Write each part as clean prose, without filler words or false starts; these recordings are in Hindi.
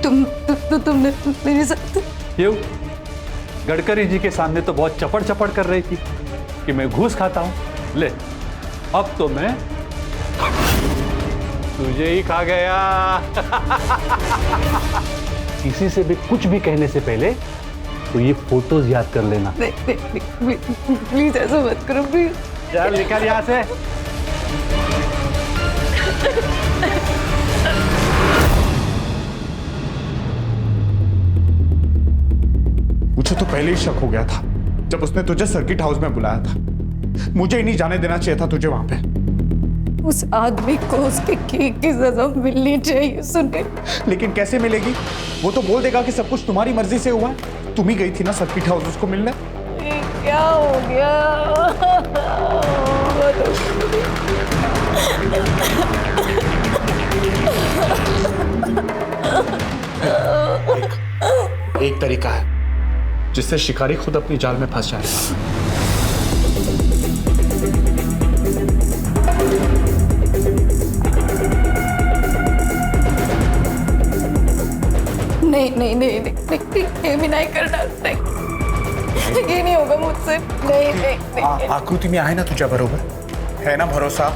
तुमने मेरे साथ क्यों? गडकरी जी के सामने तो बहुत चपड़ चपड़ कर रही थी कि मैं घूस खाता हूं। ले, अब तो मैं तुझे ही खा गया। किसी से भी कुछ भी कहने से पहले तो ये फोटोज याद कर लेना। प्लीज ऐसा मत करो प्लीज। चल निकल यहां से। मुझे तो पहले ही शक हो गया था जब उसने तुझे सर्किट हाउस में बुलाया था। मुझे ही नहीं जाने देना चाहिए था तुझे वहां पे। उस आदमी को उसके की सजा मिलनी चाहिए सुनील। लेकिन कैसे मिलेगी? वो तो बोल देगा कि सब कुछ तुम्हारी मर्जी से हुआ है। तुम ही गई थी ना सर्किट हाउस उसको मिलने। क्या हो गया? एक तरीका है जिससे शिकारी खुद अपनी जाल में फंस जाएगा। नहीं, भी नहीं करना। नहीं, ये नहीं होगा मुझसे। नहीं। आकृति में आए ना तुझे बरोबर है ना भरोसा?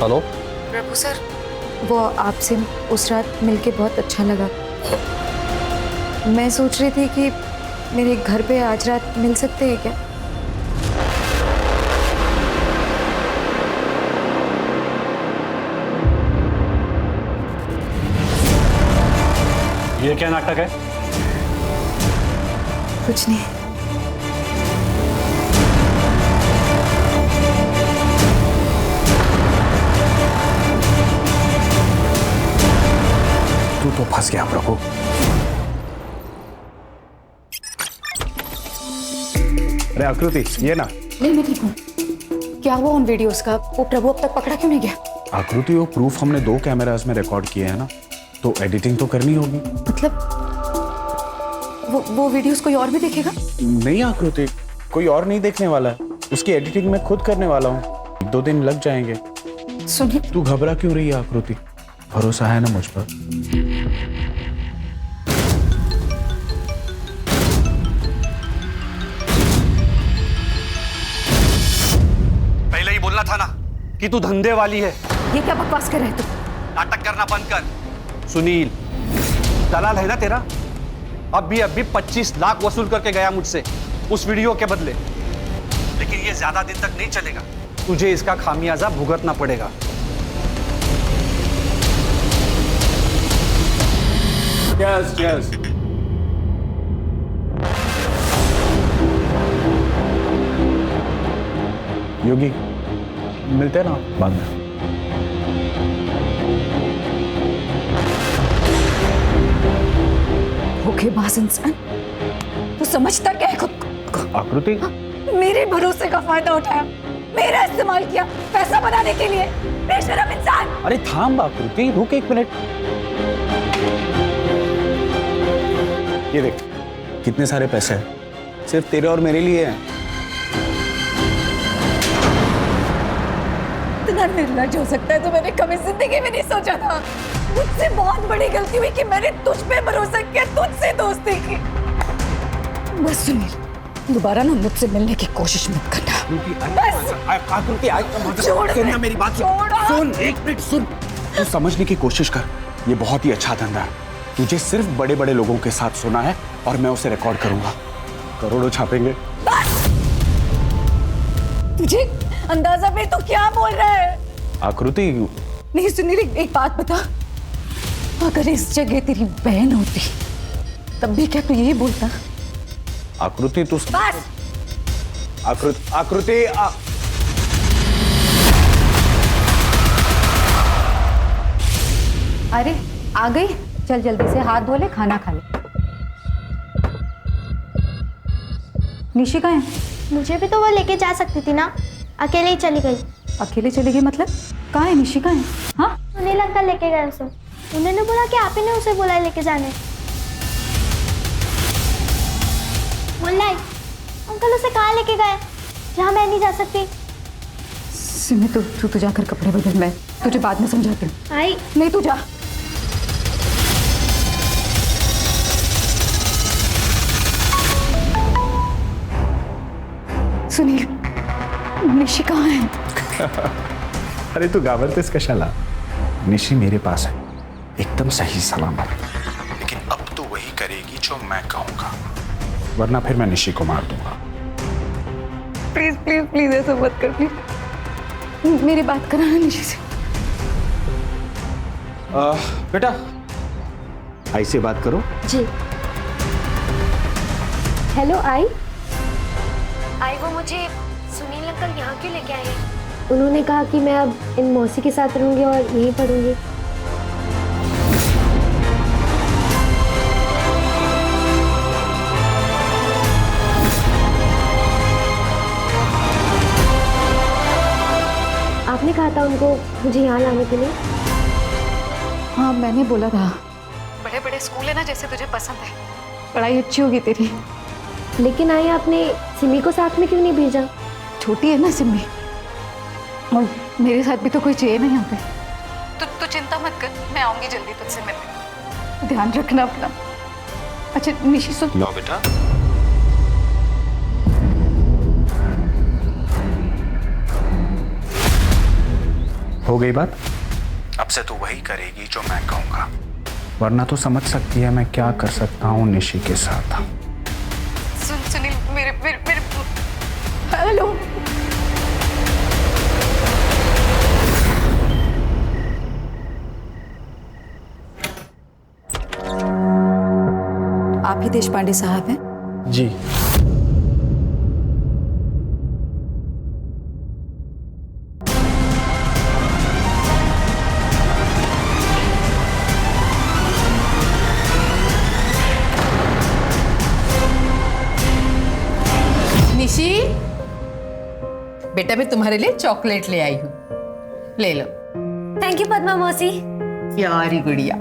हेलो प्रभु सर, वो आपसे उस रात मिलके बहुत अच्छा लगा। मैं सोच रही थी कि मेरे घर पे आज रात मिल सकते हैं क्या? ये क्या नाटक है? कुछ नहीं। तू तो फंस गया प्रभु। अरे आकृति, ये ना। नहीं, मैं ठीक हूँ। क्या हुआ उन वीडियोस का? वो प्रभु अब तक पकड़ा क्यों नहीं गया? आकृति, वो प्रूफ हमने 2 कैमरास में रिकॉर्ड किए हैं ना, तो एडिटिंग तो करनी होगी। मतलब वो वीडियोस कोई और भी देखेगा? नहीं आकृति, कोई और नहीं देखने वाला है। उसकी एडिटिंग मैं खुद करने वाला हूँ। 2 दिन लग जाएंगे। सुनिए, तू घबरा क्यों रही है आकृति? भरोसा है ना मुझ पर? पहले ही बोलना था ना कि तू धंधे वाली है। ये क्या बकवास कर रहे हो तुम? नाटक करना बंद कर। सुनील दलाल है ना तेरा? अभी 25 लाख वसूल करके गया मुझसे उस वीडियो के बदले। लेकिन ये ज्यादा दिन तक नहीं चलेगा। तुझे इसका खामियाजा भुगतना पड़ेगा। Yes. योगी, मिलते हैं ना बाद में। धोखेबाज इंसान, तू समझता क्या है खुद को? आकृति, मेरे भरोसे का फायदा उठाया, मेरा इस्तेमाल किया पैसा बनाने के लिए। बेशरम इंसान। अरे थाम आकृति, रुक 1 मिनट। ये देख, कितने सारे पैसे हैं, सिर्फ तेरे और मेरे लिए हैं। इतना निर्लज्ज हो सकता है तो मैंने कभी जिंदगी में नहीं सोचा था। मुझसे बहुत बड़ी गलती हुई कि मैंने तुझ पे भरोसा किया, तुझसे दोस्ती की। बस सुनील, दोबारा ना मुझसे मिलने की कोशिश मत करना। बस आकृति, मेरी बात सुन। 1 मिनट सुन। तू समझने की कोशिश कर। ये बहुत ही अच्छा धंधा है। तुझे सिर्फ बड़े बड़े लोगों के साथ सुना है और मैं उसे रिकॉर्ड करूंगा। करोड़ों छापेंगे। बस! तुझे अंदाजा भी तो क्या बोल रहा है? आकृति, नहीं सुनील, एक बात बता। अगर इस जगह तेरी बहन होती तब भी क्या तू यही बोलता? आकृति तू बस! आकृति अरे आ गई, चल जल्दी से हाथ धो ले, खाना खा ले। निशी कहाँ है? मुझे भी तो वो लेके जा सकती थी ना, अकेले ही चली गई। अकेले चली गई मतलब? कहाँ है निशी, कहाँ है? हाँ सुनील अंकल लेके गए उसे। उन्होंने बोला कि आप ही ने उसे बोला लेके जाने। मुल्लाई अंकल उसे कहाँ लेके गए जहाँ मैं नहीं जा सकती? सिमी तू जाकर कपड़े बदल, मैं तुझे बाद में समझाती हूँ। आई नहीं तू जा। सुनील, निशी कहाँ है? अरे तू घाबरतेस कशाला? निशी मेरे पास है, एकदम सही सलामत। लेकिन अब तो वही करेगी जो मैं कहूंगा, वरना फिर मैं निशी को मार दूंगा। प्लीज प्लीज प्लीज ऐसा मत कर, प्लीज मेरी बात कराना निशी से। बेटा आई से बात करो। जी। हेलो आई। आई वो मुझे सुनील अंकल यहाँ क्यों लेके आए हैं? उन्होंने कहा कि मैं अब इन मौसी के साथ रहूंगी और यहीं पढ़ूंगी। आपने कहा था उनको मुझे यहाँ लाने के लिए? हाँ मैंने बोला था, बड़े बड़े स्कूल है ना जैसे तुझे पसंद है, पढ़ाई अच्छी होगी तेरी। लेकिन आई आपने सिमी को साथ में क्यों नहीं भेजा? छोटी है ना सिमी, और मेरे साथ भी तो कोई चाहिए ना यहाँ पे। तू चिंता मत कर, मैं आऊंगी जल्दी तुझसे मिलने, ध्यान रखना अपना। अच्छा निशी सुन। लो बेटा। हो गई बात? अब से तू वही करेगी जो मैं कहूंगा, वरना तो समझ सकती है मैं क्या कर सकता हूँ निशी के साथ। सुनील मेरे हेलो। आप ही देशपांडे साहब हैं? जी। निशी बेटा, मैं तुम्हारे लिए चॉकलेट ले आई हूँ, ले लो। थैंक यू पद्मा मौसी। प्यारी गुड़िया।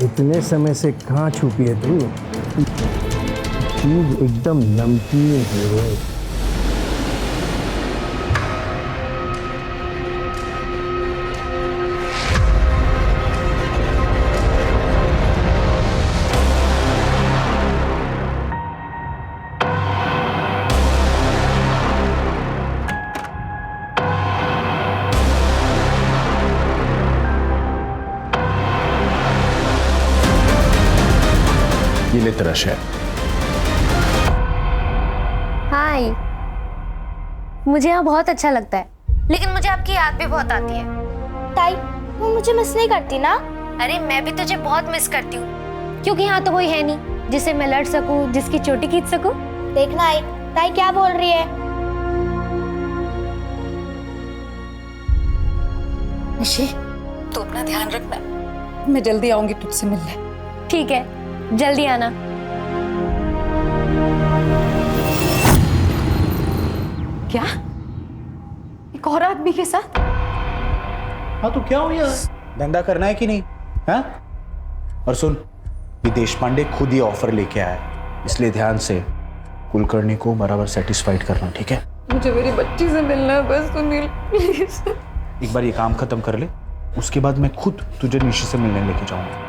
इतने समय से कहाँ छुपी है तू? चीज एकदम नमकीन है। ये ले तेरा शेयर। हाय, मुझे यहाँ बहुत अच्छा लगता है, लेकिन मुझे आपकी याद भी बहुत आती है। ताई, वो मुझे मिस नहीं करती ना? अरे मैं भी तुझे बहुत मिस करती हूँ, क्योंकि यहाँ तो कोई है नहीं जिससे मैं लड़ सकूँ, जिसकी चोटी खींच सकूँ। देखना आई, ताई क्या बोल रही है। निशी तू अपना ध्यान रखना, मैं जल्दी आऊंगी तुझसे मिलने। ठीक है, जल्दी आना। क्या? एक और आदमी के साथ? हाँ तो क्या हो गया? धंधा करना है कि नहीं? हाँ? और सुन, ये देशपांडे खुद ही ऑफर लेके आया है, इसलिए ध्यान से कुलकर्णी को बराबर सेटिस्फाइड करना, ठीक है? मुझे मेरी बच्ची से मिलना है बस सुनील, प्लीज। एक बार ये काम खत्म कर ले, उसके बाद मैं खुद तुझे निशी से मिलने लेके जाऊंगा।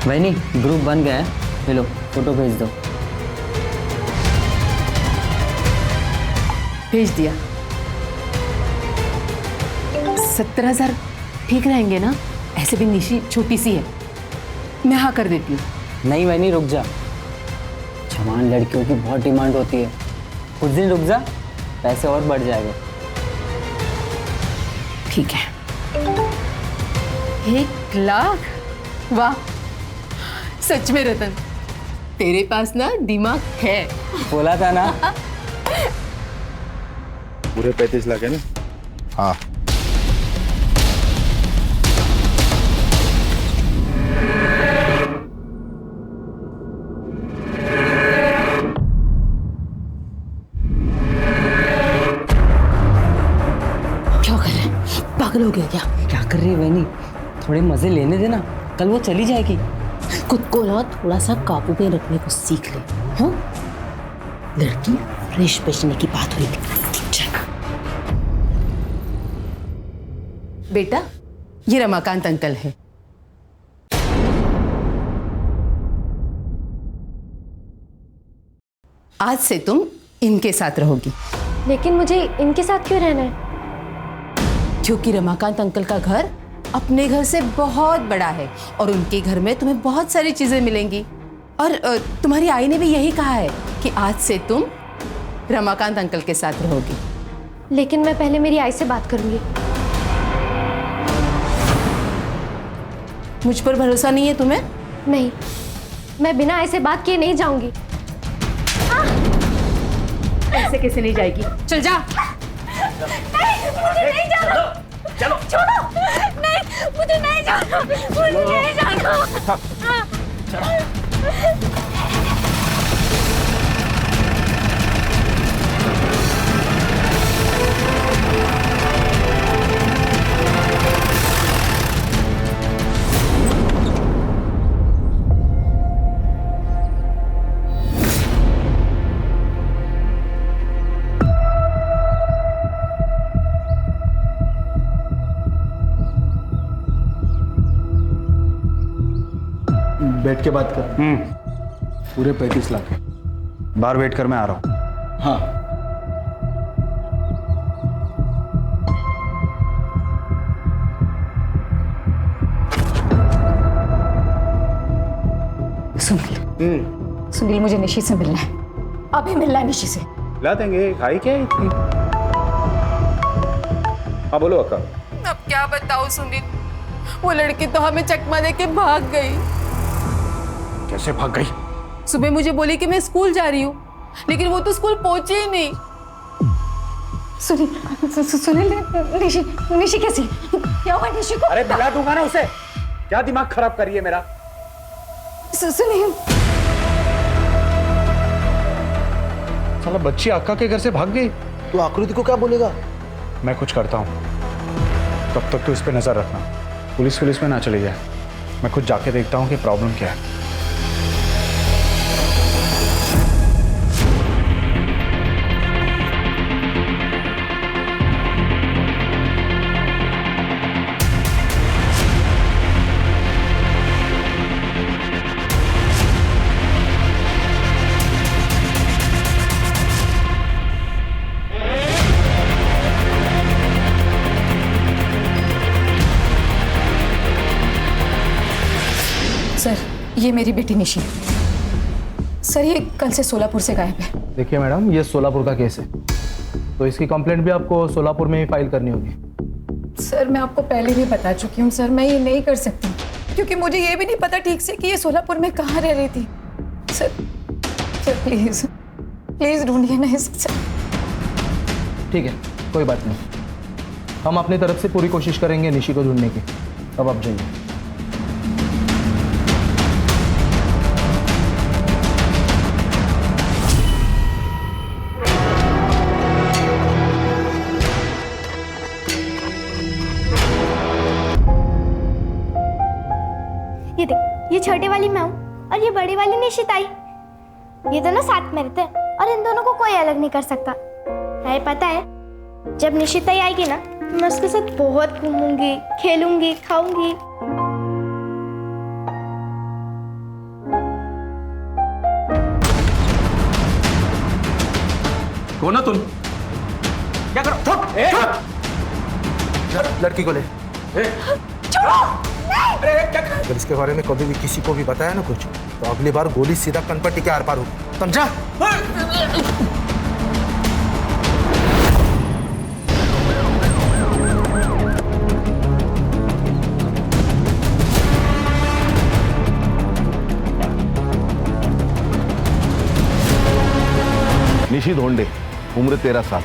वही ग्रुप बन गया है, ले लो फोटो भेज दो। भेज दिया। 70,000 ठीक रहेंगे ना? ऐसे भी निशी छोटी सी है, मैं हाँ कर देती हूँ। नहीं वैनी रुक जा, जवान लड़कियों की बहुत डिमांड होती है, कुछ दिन रुक जा, पैसे और बढ़ जाएगा। ठीक है। 1 लाख? वाह, सच में रतन, तेरे पास ना दिमाग है। बोला था ना। पूरे 35 लाख है ना? हाँ। क्या कर रहे हैं? पागल हो गया क्या? क्या कर रही है वैनी? थोड़े मजे लेने देना, कल वो चली जाएगी। खुद को ना थोड़ा सा काबू में रखने को सीख ले। हाँ, लड़की फ्रेश बेचने की बात हुई थी। बेटा, ये रमाकांत अंकल है। आज से तुम इनके साथ रहोगी। लेकिन मुझे इनके साथ क्यों रहना है? क्योंकि रमाकांत अंकल का घर अपने घर से बहुत बड़ा है और उनके घर में तुम्हें बहुत सारी चीजें मिलेंगी। और तुम्हारी आई ने भी यही कहा है कि आज से तुम रमाकांत अंकल के साथ रहोगी। लेकिन मैं पहले मेरी आई से बात करूंगी। मुझ पर भरोसा नहीं है तुम्हें? नहीं, मैं बिना आई से बात किए नहीं जाऊंगी। ऐसे कैसे नहीं जाएगी? चल जा। नहीं, मुझे नहीं जाना। चलो छोड़ो। नहीं, मुझे नहीं जाना, मुझे नहीं जाना। बैठ के बात कर। पूरे 35 लाख है। बाहर वेट कर, मैं आ रहा हूँ। हाँ। सुनील, मुझे निशी से मिलना है, अभी मिलना है निशी से। ला देंगे, खाई क्या है इतनी? हाँ बोलो अक्का। अब क्या बताओ सुनील, वो लड़की तो हमें चकमा दे के भाग गई। कैसे भाग गई? सुबह मुझे बोली कि मैं स्कूल जा रही हूँ, लेकिन वो तो स्कूल पहुंची ही नहीं। सुनील, निशी कैसी? क्या हुआ निशी को? अरे मिला दूंगा ना उसे। क्या दिमाग खराब करी है मेरा? सुनील, साला बच्ची अक्का के घर से भाग गई। तो आकृति को क्या बोलेगा? मैं कुछ करता हूँ, तब तक तो इस पे नजर रखना। पुलिस में ना चली जाए। मैं खुद जाके देखता हूँ कि प्रॉब्लम क्या है। सर, ये मेरी बेटी निशी है। सर, ये कल से सोलापुर से गायब है। देखिए मैडम, ये सोलापुर का केस है, तो इसकी कंप्लेंट भी आपको सोलापुर में ही फाइल करनी होगी। सर, मैं आपको पहले भी बता चुकी हूँ सर, मैं ये नहीं कर सकती क्योंकि मुझे ये भी नहीं पता ठीक से कि ये सोलापुर में कहाँ रह रही थी। सर प्लीज प्लीज ढूंढिए ना इसे। ठीक है, कोई बात नहीं, हम अपनी तरफ से पूरी कोशिश करेंगे निशी को ढूंढने की। अब आप जाइए। ये देख, ये छोटे वाली मैं हूँ और ये बड़ी वाली निशिताई। ये दोनों साथ में रहते हैं और इन दोनों को कोई अलग नहीं कर सकता है। पता है, जब निशिताई आएगी ना, मैं उसके साथ बहुत घूमूंगी, खेलूंगी, खाऊंगी। कौन हो तुम? क्या करो? लड़की को ले। छोड़ो! अगर इसके बारे में कभी भी किसी को भी बताया ना कुछ, तो अगली बार गोली सीधा कन पर टिके आर पार होगी, समझा? निशी धोंडे, उम्र 13 साल।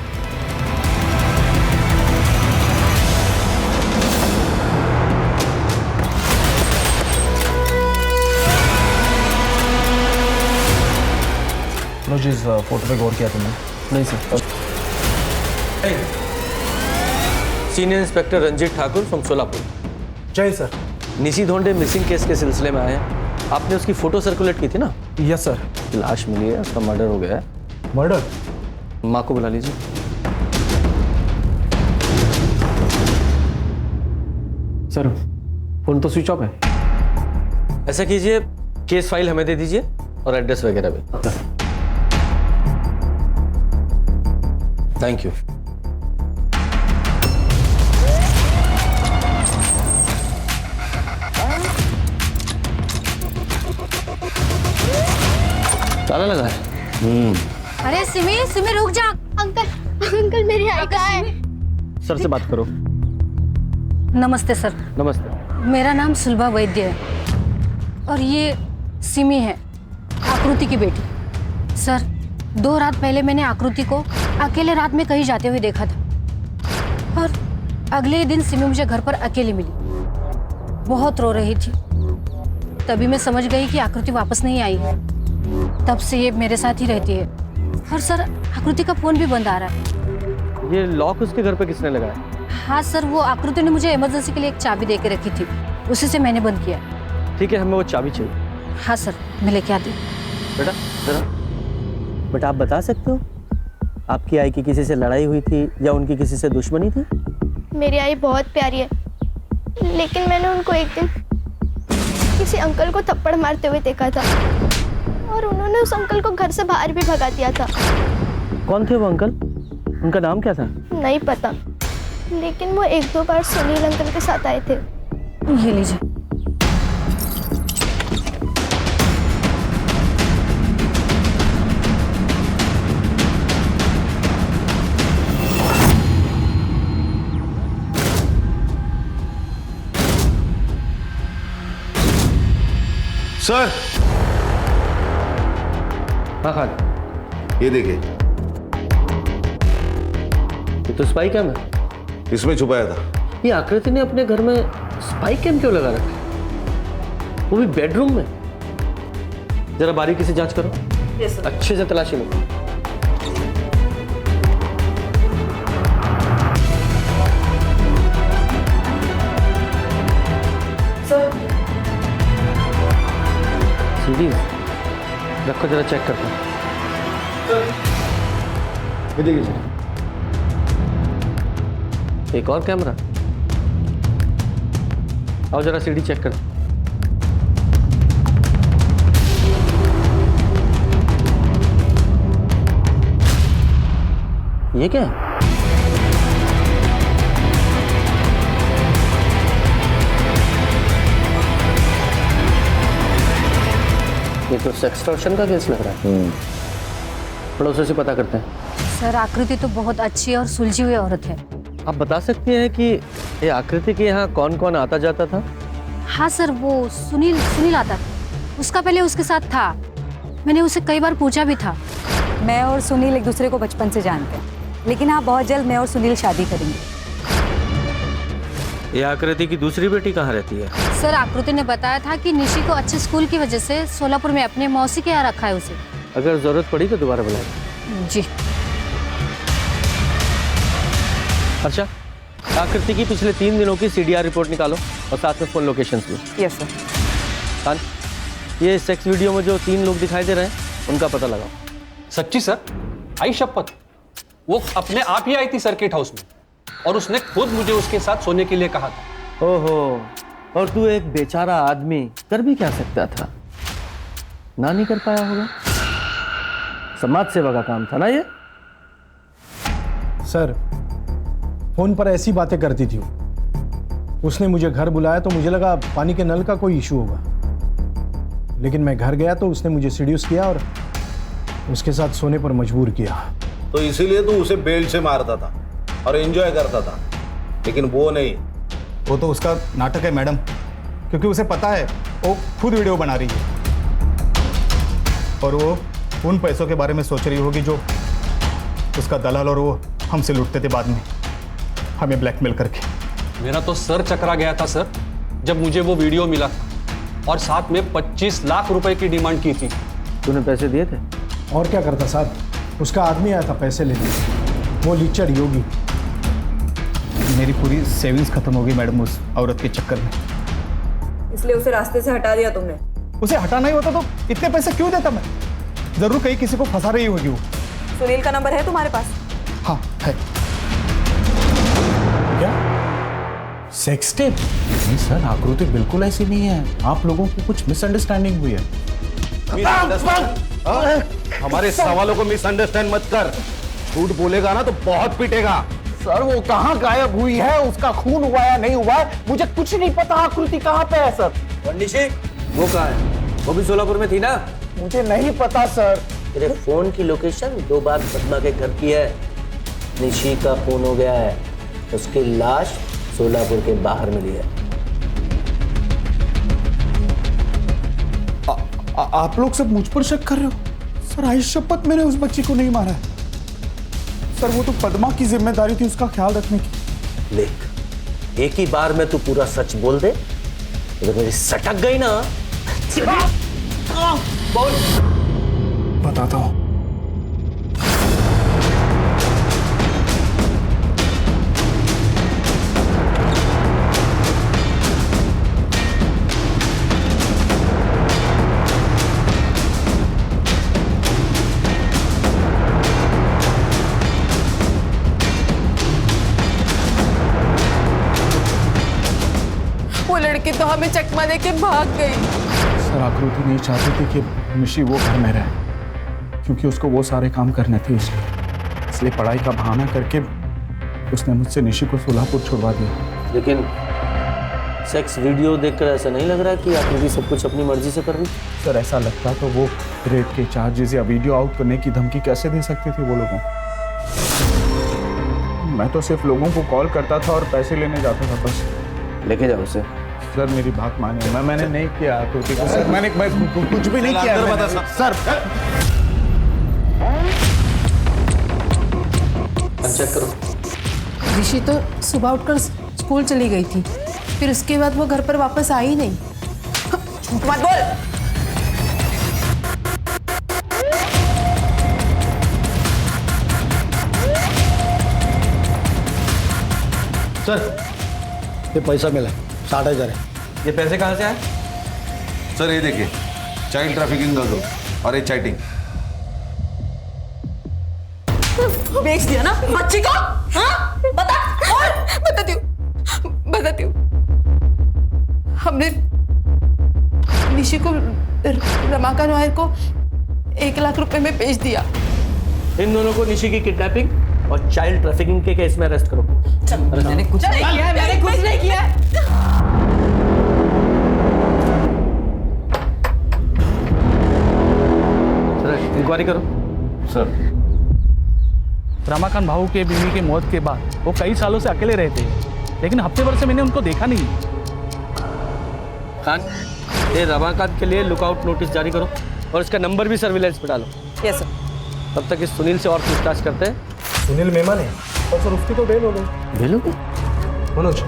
मनोज, इस फोटो पे गौर किया तुमने? नहीं sir. Senior inspector Ranjit Thakur from Solapur. जय सर। निशी धोंडे मिसिंग केस के सिलसिले में आए हैं। आपने उसकी फोटो सर्कुलेट की थी ना? Yes sir. लाश मिली है, उसका मर्डर हो गया है। मर्डर? माँ को बुला लीजिए। सर फोन तो स्विच ऑफ है। ऐसा कीजिए, केस फाइल हमें दे दीजिए और एड्रेस वगैरह भी। Thank you. ताला लगा है। अरे सिमी, सिमी रुक जा। अंकल मेरी आई कहाँ है? सर से बात करो। नमस्ते सर। नमस्ते। मेरा नाम सुलभा वैद्य है और ये सिमी है, आकृति की बेटी। सर 2 रात पहले मैंने आकृति को अकेले रात में कहीं जाते हुए देखा था और अगले ही दिन सिमी मुझे घर पर अकेली मिली। बहुत रो रही थी। तभी मैं समझ गई कि आकृति वापस नहीं आई है। तब से ये मेरे साथ ही रहती है। और सर आकृति का फोन भी बंद आ रहा है। ये लॉक उसके घर पे किसने लगाया? हाँ सर, वो आकृति ने मुझे इमरजेंसी के लिए एक चाबी दे के रखी थी, उसी से मैंने बंद किया। ठीक है, हमें वो चाबी चाहिए। हाँ सर, मैं लेके आती हूँ। बेटा जरा। बेटा आप बता सकते हो आपकी आई की किसी से लड़ाई हुई थी या उनकी किसी से दुश्मनी थी? मेरी आई बहुत प्यारी है, लेकिन मैंने उनको एक दिन किसी अंकल को थप्पड़ मारते हुए देखा था और उन्होंने उस अंकल को घर से बाहर भी भगा दिया था। कौन थे वो अंकल? उनका नाम क्या था? नहीं पता, लेकिन वो 1-2 बार सुनील अंकल के साथ आए थे। ये लीजिए। सर, हाँ खान, ये देखिए, ये तो स्पाई कैम है। इसमें छुपाया था। ये आकृति ने अपने घर में स्पाई कैम क्यों लगा रखा, वो भी बेडरूम में? जरा बारीकी से जांच करो। Yes sir. अच्छे से तलाशी लो। सर सीडीज रखो, जरा चेक करते हैं। ये देखिए सर, एक और कैमरा। आओ जरा सीडी चेक कर। ये क्या है? ये तो सेक्सटॉर्शन का केस लग रहा है। पड़ोसियों से पता करते हैं। सर आकृति तो बहुत अच्छी और सुलझी हुई औरत है। आप बता सकती हैं कि ये आकृति के यहाँ कौन कौन आता जाता था? हाँ सर, वो सुनील आता था। उसका पहले उसके साथ था। मैंने उसे कई बार पूछा भी था। मैं और सुनील एक दूसरे को बचपन से जानते हैं, लेकिन हाँ बहुत जल्द मैं और सुनील शादी करेंगे। ये आकृति की दूसरी बेटी कहाँ रहती है? सर आकृति ने बताया था कि निशी को अच्छे स्कूल की वजह से सोलापुर में अपने मौसी के यहाँ रखा है उसे। अगर जरूरत पड़ी तो दोबारा बुलाएं। जी। अच्छा, आकृति की पिछले 3 दिनों की CDR रिपोर्ट निकालो और साथ में फोन लोकेशंस भी। Yes sir. खान, ये सेक्स वीडियो में जो 3 लोग दिखाई दे रहे हैं उनका पता लगाओ। सच्ची सर? आई शपथ, वो अपने आप ही आई थी सर्किट हाउस में और उसने खुद मुझे उसके साथ सोने के लिए कहा था। ओहो, और तू एक बेचारा आदमी कर भी क्या सकता था? ना नहीं कर पाया होगा। समाज सेवा का काम था ना ये। सर फोन पर ऐसी बातें करती थी उसने मुझे घर बुलाया तो मुझे लगा पानी के नल का कोई इशू होगा, लेकिन मैं घर गया तो उसने मुझे सीड्यूस किया और उसके साथ सोने पर मजबूर किया। तो इसीलिए तू उसे बेल्ट से मारता था और एंजॉय करता था, लेकिन वो नहीं। वो तो उसका नाटक है मैडम, क्योंकि उसे पता है वो खुद वीडियो बना रही है और वो उन पैसों के बारे में सोच रही होगी जो उसका दलाल और वो हमसे लूटते थे बाद में, हमें ब्लैकमेल करके। मेरा तो सर चकरा गया था सर जब मुझे वो वीडियो मिला और साथ में 25 लाख रुपए की डिमांड की थी। तूने पैसे दिए थे? और क्या करता साहब, उसका आदमी आया था पैसे लेने, वो लीचड़ योगी। मेरी पूरी सेविंग्स खत्म हो गई मैडम उस औरत के चक्कर में। इसलिए उसे रास्ते से हटा दिया तुमने? उसे हटाना ही होता तो इतने पैसे क्यों देता मैं? जरूर कहीं किसी को फंसा रही होगी वो। सुनील का नंबर है तुम्हारे पास? हाँ है। क्या सेक्स टेप? नहीं सर, आकृति बिल्कुल ऐसी नहीं है, आप लोगों को कुछ मिसअंडरस्टैंडिंग हुई है। हमारे सवालों को मिसअंडरस्टैंड मत कर। झूठ बोलेगा ना तो बहुत पीटेगा। सर वो कहाँ गायब हुई है, उसका खून हुआ या नहीं हुआ मुझे कुछ नहीं पता। आकृति कहाँ पे है सर? निशी, वो कहाँ है? वो भी सोलापुर में थी ना? मुझे नहीं पता सर। तेरे फोन की लोकेशन 2 बार पद्मा के घर की है। निशी का फोन हो गया है, उसकी लाश सोलापुर के बाहर मिली है। आप लोग सब मुझ पर शक कर रहे हो? सर आई शपथ मैंने उस बच्ची को नहीं मारा है सर। वो तो पद्मा की जिम्मेदारी थी उसका ख्याल रखने की। देख, एक ही बार में तू पूरा सच बोल दे, अगर मेरी सटक गई ना। बोल। बताता हूँ। लड़की तो हमें चकमा देके भाग गई। सर आकृति नहीं चाहती थी कि निशी वो घर में रहे, क्योंकि उसको वो सारे काम करने थे, इसलिए पढ़ाई का बहाना करके उसने मुझसे निशी को सोलापुर छुड़वा दिया। लेकिन सेक्स वीडियो देखकर ऐसा नहीं लग रहा कि आकृति सब कुछ अपनी मर्जी से कर रही? सर ऐसा लगता तो वो रेप के चार्जेस या वीडियो आउट करने की धमकी कैसे दे सकती थी वो लोगों? मैं तो सिर्फ लोगों को कॉल करता था और पैसे लेने जाता था बस। लेके जाओ उसे। सर मेरी बात मानिए, मैंने नहीं किया आकृति को सर, मैंने कुछ भी नहीं किया सर। चेक करो। ऋषि तो सुबह उठकर स्कूल चली गई थी, फिर उसके बाद वो घर पर वापस आई नहीं। झूठ मत बोल। सर ये पैसा मिला 60,000 है। ये पैसे कहाँ से आए? सर ये देखिए, चाइल्ड ट्रैफिकिंग का ग्रुप और ये चैटिंग। बेच दिया ना बच्ची को? हाँ? बताती हूँ। हमने निशी को रमाकांत नायर को 1 लाख रुपए में बेच दिया। इन दोनों को निशी की किडनैपिंग और चाइल्ड ट्रैफिकिंग के केस में अरेस्ट करो। मैंने कुछ नहीं किया। इंक्वायरी करो। सर रमाकांत भाऊ के बीवी की मौत के बाद वो कई सालों से अकेले रहते हैं, लेकिन हफ्ते भर से मैंने उनको देखा नहीं। खान, ये रमाकांत के लिए लुकआउट नोटिस जारी करो और इसका नंबर भी सर्विलांस पे डालो। Yes sir. तब तक इस सुनील से और पूछताछ करते हैं। सुनील मेमन है और सर उसकी तो बेल हो गई। बेल हो गई? मनोज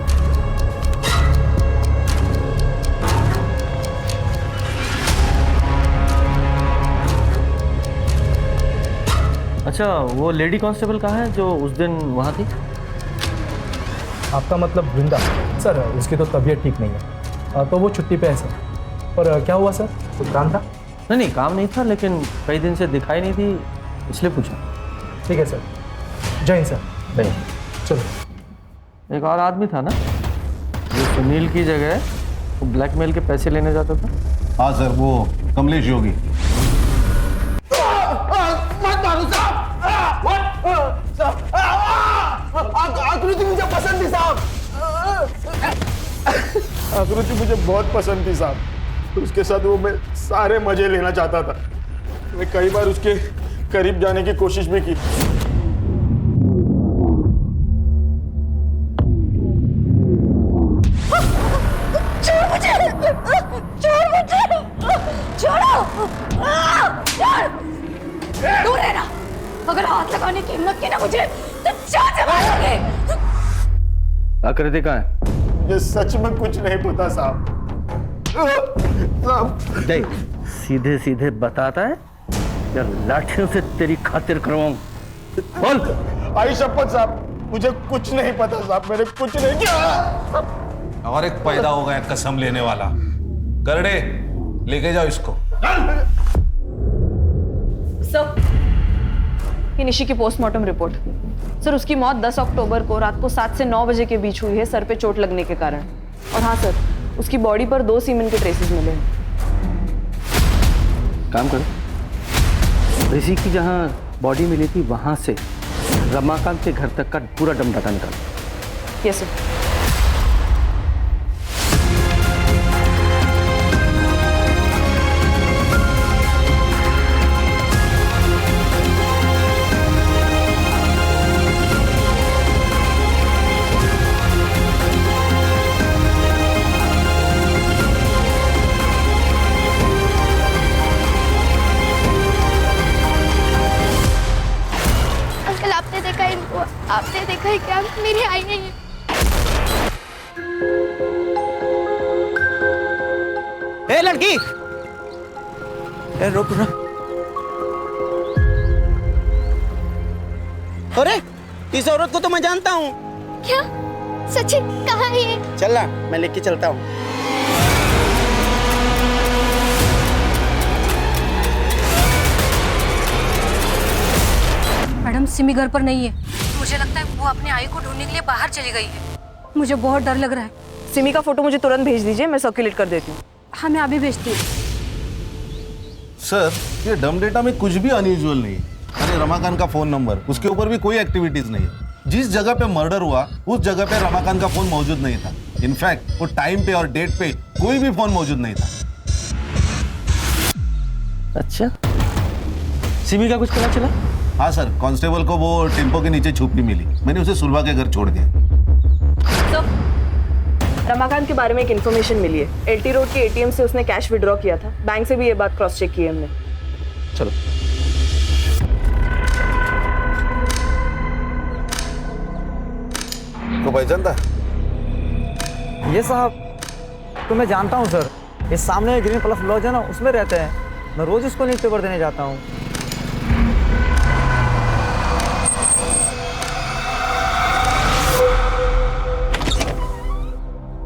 अच्छा, वो लेडी कांस्टेबल कहाँ है जो उस दिन वहाँ थी? आपका मतलब वृंदा? सर उसकी तो तबीयत ठीक नहीं है, तो वो छुट्टी पे है सर। पर क्या हुआ सर, कुछ काम था? नहीं काम नहीं था, लेकिन कई दिन से दिखाई नहीं थी इसलिए पूछा। ठीक है सर। जय हिंद सर। नहीं, चलो। एक और आदमी था ना जो सुनील की जगह वो ब्लैकमेल के पैसे लेने जाता था? हाँ सर, वो कमलेश योगी। आकृति मुझे पसंद थी साहब। आकृति मुझे बहुत पसंद थी साहब। उसके साथ वो मैं सारे मजे लेना चाहता था। मैं कई बार उसके करीब जाने की कोशिश भी की। दूर रहना। अगर हाथ लगाने की हिम्मत की ना मुझे तो जान से मारोगे। आकृति कहाँ है? मुझे सच में कुछ नहीं पता साहब। नहीं, सीधे सीधे बताता है या लाठियों से तेरी खातिर करवाऊं? बोल। आई शपथ साहब, मुझे कुछ नहीं पता साहब, मैंने कुछ नहीं किया। और एक पैदा हो गया कसम लेने वाला। करड़े लेके जाओ इसको। सर, ये निशी की पोस्टमार्टम रिपोर्ट। सर, उसकी मौत 10 अक्टूबर को रात को 7 से 9 बजे के बीच हुई है, सर पे चोट लगने के कारण। और हाँ सर, उसकी बॉडी पर 2 सीमेन के ट्रेसेस मिले हैं। काम करो, ऋषि की जहाँ बॉडी मिली थी वहां से रमाकांत के घर तक का पूरा डम डाटा निकालो। Yes sir. आपने देखा है क्या? मेरी आई नहीं है। ए लड़की, ए रुक रुक। अरे इस औरत को तो मैं जानता हूँ। क्या? सच्ची? कहाँ है ये? चल ना, मैं लेके चलता हूँ। मैडम, सिमी घर पर नहीं है। मुझे लगता है वो अपने आई को ढूंढने के लिए बाहर चली गई है। मुझे बहुत डर लग रहा है। सिमी का फोटो मुझे तुरंत भेज दीजिए, मैं सर्कुलेट कर देती हूँ। हाँ, मैं अभी भेजती हूँ। सर, ये डम डेटा में कुछ भी अनयूजुअल नहीं है। अरे रमाकांत का फोन नंबर, उसके ऊपर भी कोई एक्टिविटीज नहीं है। जिस जगह पे मर्डर हुआ उस जगह पे रमाकांत का फोन मौजूद नहीं था। इनफैक्ट वो टाइम पे और डेट पे कोई भी फोन मौजूद नहीं था। अच्छा, सिमी का कुछ पता चला? हाँ सर, कांस्टेबल को वो टेम्पो के नीचे छुपी मिली। मैंने उसे सुलभा के घर छोड़ दिया। तो रमाकांत के बारे में एक इन्फॉर्मेशन मिली है। एलटी रोड के एटीएम से उसने कैश विड्रॉ किया था। बैंक से भी ये बात क्रॉस चेक की है हमने। चलो। तो पहचानता? ये साहब तो मैं जानता हूँ सर। इस सामने ग्रीन प्लस लॉज है ना, उसमें रहते हैं। मैं रोज इसको न्यूज़पेपर देने जाता हूँ।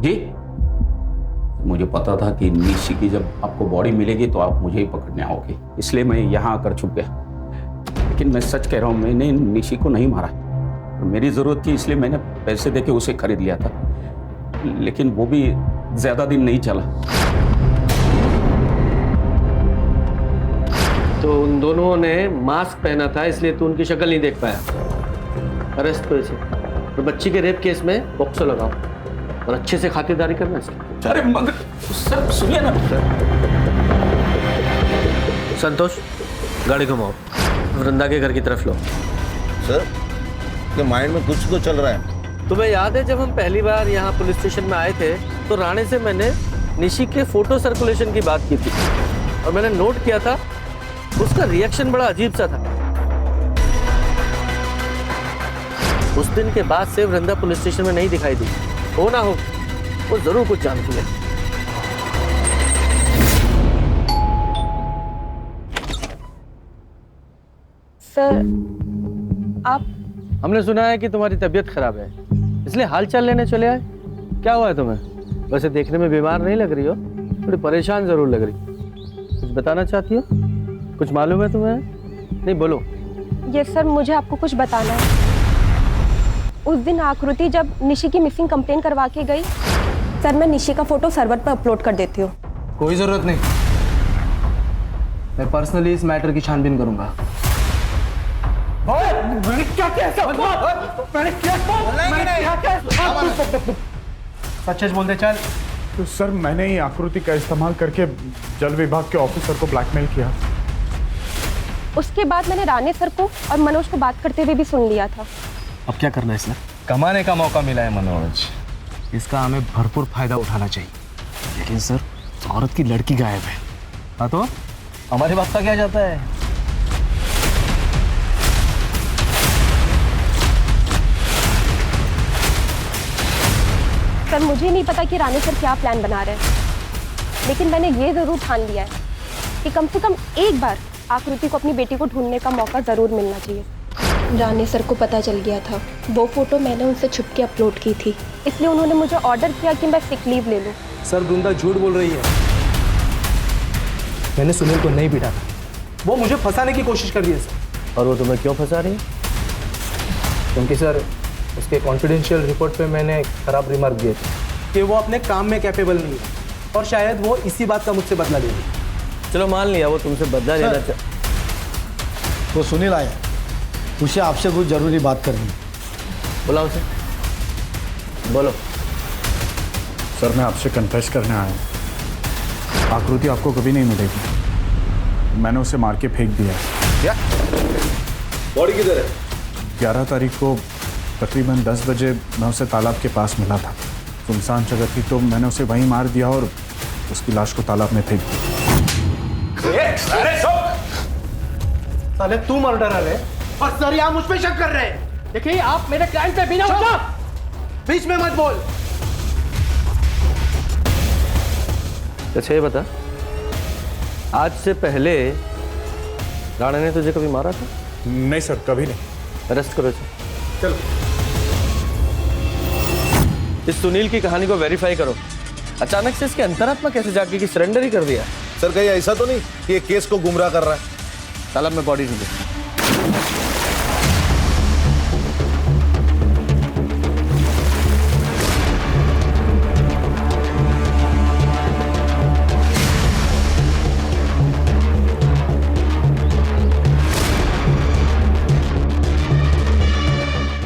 जी, मुझे पता था कि निशी की जब आपको बॉडी मिलेगी तो आप मुझे ही पकड़ने आओगे, इसलिए मैं यहाँ आकर छुप गया। लेकिन मैं सच कह रहा हूँ, मैंने निशी को नहीं मारा। मेरी जरूरत थी इसलिए मैंने पैसे देके उसे खरीद लिया था, लेकिन वो भी ज्यादा दिन नहीं चला। तो उन दोनों ने मास्क पहना था इसलिए तू उनकी शक्ल नहीं देख पाया। अरेस्ट तो इसे और बच्ची के रेप केस में बॉक्सर लगाओ और अच्छे से खातिरदारी करना इसकी। अरे मगर सर सुनिए ना। संतोष, गाड़ी घुमाओ, वृंदा के घर की तरफ लो। सर, के माइंड में कुछ तो चल रहा है। तुम्हें याद है जब हम पहली बार यहाँ पुलिस स्टेशन में आए थे तो राणे से मैंने निशी के फोटो सर्कुलेशन की बात की थी और मैंने नोट किया था उसका रिएक्शन बड़ा अजीब सा था। उस दिन के बाद से वृंदा पुलिस स्टेशन में नहीं दिखाई दी। हो ना हो, वो जरूर कुछ जानती है। सर, आप? हमने सुना है कि तुम्हारी तबीयत खराब है, इसलिए हालचाल लेने चले आए। क्या हुआ है तुम्हें? वैसे देखने में बीमार नहीं लग रही हो, थोड़ी परेशान जरूर लग रही। कुछ बताना चाहती हो? कुछ मालूम है तुम्हें? नहीं, बोलो। यस सर, मुझे आपको कुछ बताना है। उस दिन आकृति जब निशी की मिसिंग कंप्लेन करवा के गई, सर मैं निशी का फोटो सर्वर पर अपलोड कर देती हूँ। कोई जरूरत नहीं, मैं पर्सनली इस मैटर की छानबीन करूंगा। मैंने क्या किया? सच सच बोल दे, चल तो सर मैंने ही आकृति का इस्तेमाल करके जल विभाग के ऑफिसर को ब्लैकमेल किया। उसके बाद मैंने राणे सर को और मनोज को बात करते हुए भी सुन लिया था। अब क्या करना है इसमें? कमाने का मौका मिला है मनोज, इसका हमें भरपूर फायदा उठाना चाहिए। लेकिन सर औरत की लड़की गायब है। हाँ तो हमारी बात का क्या जाता है? सर मुझे नहीं पता कि राणे सर क्या प्लान बना रहे हैं, लेकिन मैंने ये जरूर ठान लिया है कि कम से कम एक बार आकृति को अपनी बेटी को ढूंढने का मौका जरूर मिलना चाहिए। राणे सर को पता चल गया था, वो फोटो मैंने उनसे छुप के अपलोड की थी, इसलिए उन्होंने मुझे ऑर्डर किया कि मैं सिक लीव ले लूं। सर वृंदा झूठ बोल रही है। मैंने सुनील को नहीं बिठा था, वो मुझे फंसाने की कोशिश कर रही है सर। और वो तुम्हें क्यों फंसा रही है? क्योंकि सर उसके कॉन्फिडेंशियल रिपोर्ट पे मैंने खराब रिमार्क दिए थे कि वो अपने काम में कैपेबल नहीं है, और शायद वो इसी बात का मुझसे बदला लेगी। चलो मान लिया वो तुमसे बदला लेना वो सुनील आया, उसे आपसे कुछ जरूरी बात करनी। बुलाओ उसे, बोलो। सर मैं आपसे कन्फेस करने आया हूँ। आकृति आपको कभी नहीं मिलेगी, मैंने उसे मार के फेंक दिया। क्या? बॉडी किधर है? 11 तारीख को तकरीबन 10 बजे मैं उसे तालाब के पास मिला था। सुनसान जगह थी तो मैंने उसे वहीं मार दिया और उसकी लाश को तालाब में फेंक दिया। साले तू मर्डरर है और सर यहाँ मुझ पे शक कर रहे हैं। देखिए आप मेरे क्लाइंट पे बिना बीच में मत बोल। अच्छा ये बता, आज से पहले राणा ने तुझे कभी मारा था? नहीं सर, कभी नहीं। अरेस्ट करो इसे। चलो इस सुनील की कहानी को वेरीफाई करो। अचानक से इसकी अंतरात्मा कैसे जागी कि सरेंडर ही कर दिया? सर कहीं ऐसा तो नहीं कि ये केस को गुमराह कर रहा है? तालाब में बॉडी ढूंढो।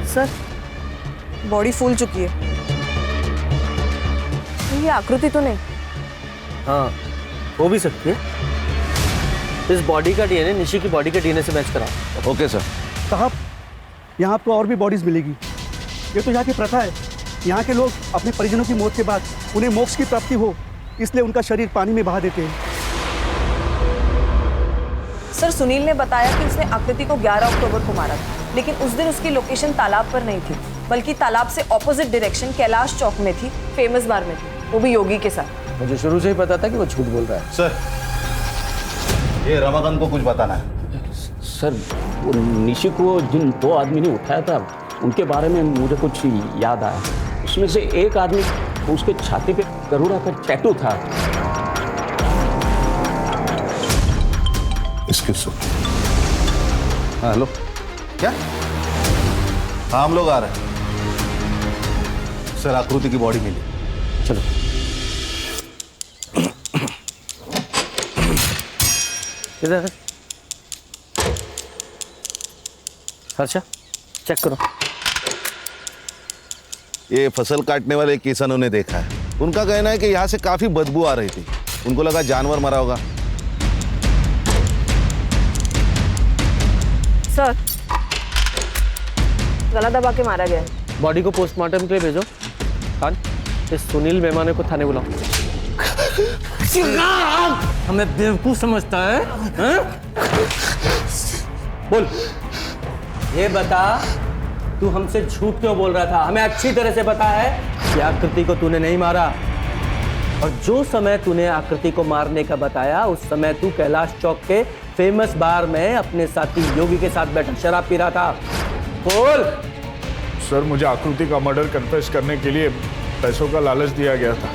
सर बॉडी फूल चुकी है, ये आकृति तो नहीं? हाँ हो भी सकती है। इस बॉडी का डीएनए निशी की बॉडी के डीएनए से मैच कराओ। Okay sir. साहब यहाँ आपको और भी बॉडीज मिलेगी। ये तो यहाँ की प्रथा है, यहाँ के लोग अपने परिजनों की मौत के बाद उन्हें मोक्ष की प्राप्ति हो, इसलिए उनका शरीर पानी में बहा देते हैं। सर सुनील ने बताया कि उसने आकृति को 11 अक्टूबर को मारा था, लेकिन उस दिन उसकी लोकेशन तालाब पर नहीं थी, बल्कि तालाब से ऑपोजिट डायरेक्शन कैलाश चौक में थी, फेमस बार में थी, वो भी योगी के साथ। मुझे शुरू से ही पता था कि वो झूठ बोल रहा है। सर ये रमाकांत को कुछ बताना है। सर वो निशी को जिन 2 आदमी ने उठाया था उनके बारे में मुझे कुछ याद आया। उसमें से एक आदमी उसके छाती पे गरुड़ा का टैटू था। हाँ हेलो, क्या? हाँ हम लोग आ रहे हैं सर। आकृति की बॉडी मिली। चलो किधर है? अच्छा चेक करो। ये फसल काटने वाले किसानों ने देखा है, उनका कहना है कि यहाँ से काफी बदबू आ रही थी, उनको लगा जानवर मरा होगा। सर गला दबा के मारा गया है। बॉडी को पोस्टमार्टम के लिए भेजो। खान इस सुनील मेहमाने को थाने बुलाओ। हमें बेवकूफ समझता है? बोल, ये बता तू हमसे झूठ क्यों बोल रहा था? हमें अच्छी तरह से पता है कि आकृति को तूने नहीं मारा, और जो समय तूने आकृति को मारने का बताया उस समय तू कैलाश चौक के फेमस बार में अपने साथी योगी के साथ बैठा शराब पी रहा था। बोल। सर मुझे आकृति का मर्डर कन्फेस करने के लिए पैसों का लालच दिया गया था।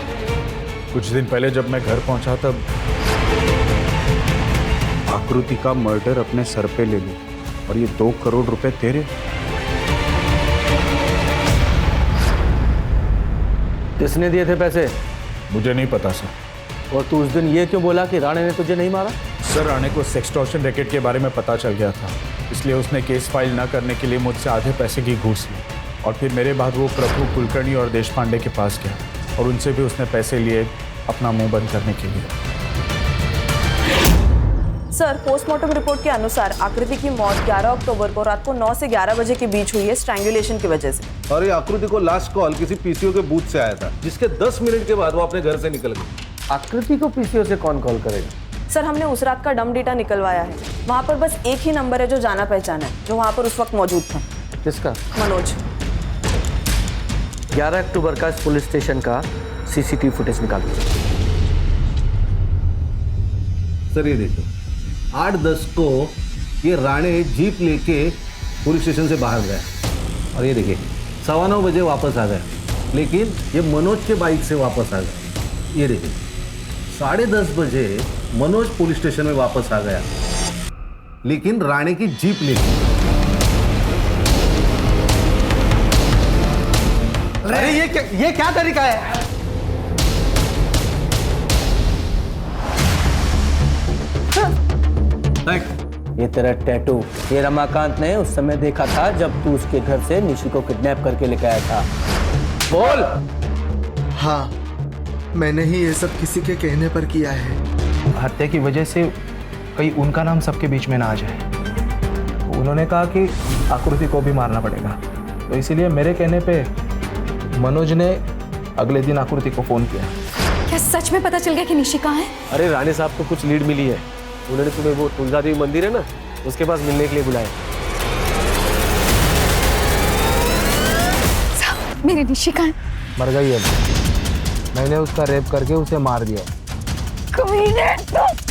कुछ दिन पहले जब मैं घर पहुंचा तब आकृति का मर्डर अपने सर पे ले ली, और ये 2 करोड़ रुपए तेरे। किसने दिए थे पैसे? मुझे नहीं पता सर। और तू उस दिन ये क्यों बोला कि राणे ने तुझे नहीं मारा? सर राणे को सेक्सटॉर्शन रैकेट के बारे में पता चल गया था, इसलिए उसने केस फाइल न करने के लिए मुझसे आधे पैसे की घूस ली, और फिर मेरे बाद वो प्रभु कुलकर्णी और देशपांडे के पास गया। और उनसे भी उसने पैसे लिए अपना मुंह बंद करने के लिए। सर, पोस्टमार्टम रिपोर्ट के अनुसार आकृति की मौत 11 अक्टूबर को रात को 9 से 11 बजे के बीच हुई है स्ट्रैंगुलेशन की वजह से। और ये आकृति को लास्ट कॉल किसी पीसीओ के बूथ से आया था, जिसके 10 मिनट के बाद वो अपने घर से निकल गई। आकृति को पीसीओ से कौन कॉल करेगा? सर, हमने उस रात का डम डेटा निकलवाया है। वहाँ पर बस एक ही नंबर है जो जाना पहचाना है, जो वहाँ पर उस वक्त मौजूद था। किसका? मनोज। 11 अक्टूबर का इस पुलिस स्टेशन का सीसीटीवी फुटेज निकालो। सर ये देखो, 8:10 को ये राणे जीप लेके पुलिस स्टेशन से बाहर गया और ये देखिए 9:15 बजे वापस आ गया, लेकिन ये मनोज के बाइक से वापस आ गया। ये देखिए 10:30 बजे मनोज पुलिस स्टेशन में वापस आ गया, लेकिन राणे की जीप लेके। अरे ये क्या तरीका है? ये तेरा टैटू, ये रमाकांत ने उस समय देखा था जब तू उसके घर से निशी को किडनैप करके लेके आया था। बोल। हाँ, मैंने ही ये सब किसी के कहने पर किया है। हत्या की वजह से कहीं उनका नाम सबके बीच में ना आ जाए। उन्होंने कहा कि आकृति को भी मारना पड़ेगा, तो इसीलिए मेरे कहने पे मनोज ने अगले दिन आकृति को फोन किया। क्या सच में पता चल गया कि निशी कहाँ है? अरे राणे साहब को कुछ लीड मिली है। उन्होंने तुम्हें वो तुलजा देवी मंदिर है ना, उसके पास मिलने के लिए बुलाया। मेरी निशी कहाँ है? मर गई है। मैंने उसका रेप करके उसे मार दिया। कमीने तुम!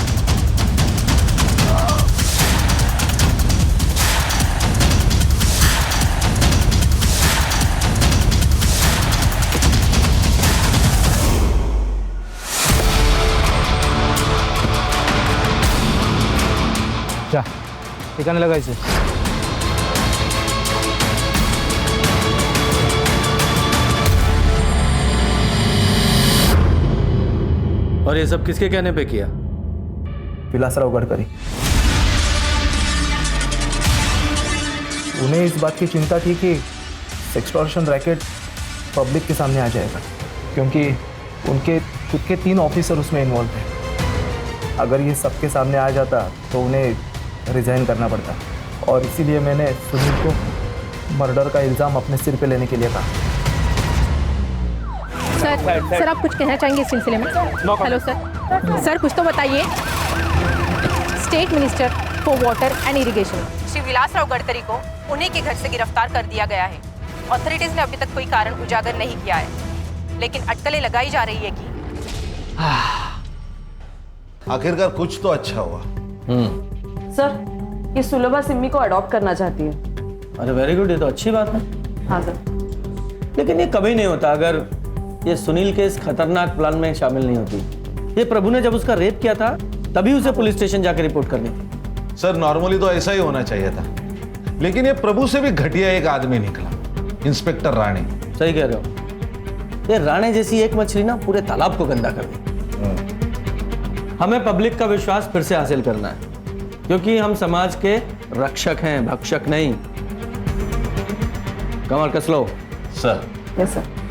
जा, ठिकाने लगा इसे। और ये सब किसके कहने पे किया? विलासराव गडकरी। उन्हें इस बात की चिंता थी कि एक्सटॉर्शन रैकेट पब्लिक के सामने आ जाएगा, क्योंकि उनके खुद के 3 ऑफिसर उसमें इन्वॉल्व थे। अगर ये सबके सामने आ जाता तो उन्हें रिजाइन करना पड़ता, और इसीलिए मैंने सुनील को मर्डर का इल्ज़ाम अपने सिर पे लेने के लिए कहा। सर, आप कुछ कहना चाहेंगे इस सिलसिले में? हेलो सर, कुछ तो बताइए। State minister for water and irrigation Shri Vilasrao Gadkari को उन्हीं के घर से गिरफ्तार कर दिया गया है। ऑथोरिटीज ने अभी तक कोई कारण उजागर नहीं किया है, लेकिन अटकलें लगाई जा रही है कि आखिरकार कुछ तो अच्छा हुआ। सर, ये सुलभा सिम्मी को अडॉप्ट करना चाहती है। अरे वेरी गुड, ये तो अच्छी बात है। हाँ सर। लेकिन ये कभी नहीं होता अगर ये सुनील के इस खतरनाक प्लान में शामिल नहीं होती। ये प्रभु ने जब उसका रेप किया था तभी उसे पुलिस स्टेशन जाकर रिपोर्ट करनी थी। सर, नॉर्मली तो ऐसा ही होना चाहिए था, लेकिन ये प्रभु से भी घटिया एक आदमी निकला, इंस्पेक्टर राणे। सही कह रहे हो। ये राणे जैसी एक मछली ना पूरे तालाब को गंदा कर दी। हमें पब्लिक का विश्वास फिर से हासिल करना है, क्योंकि हम समाज के रक्षक हैं, भक्षक नहीं। कमर कस लो। सर। Yes sir.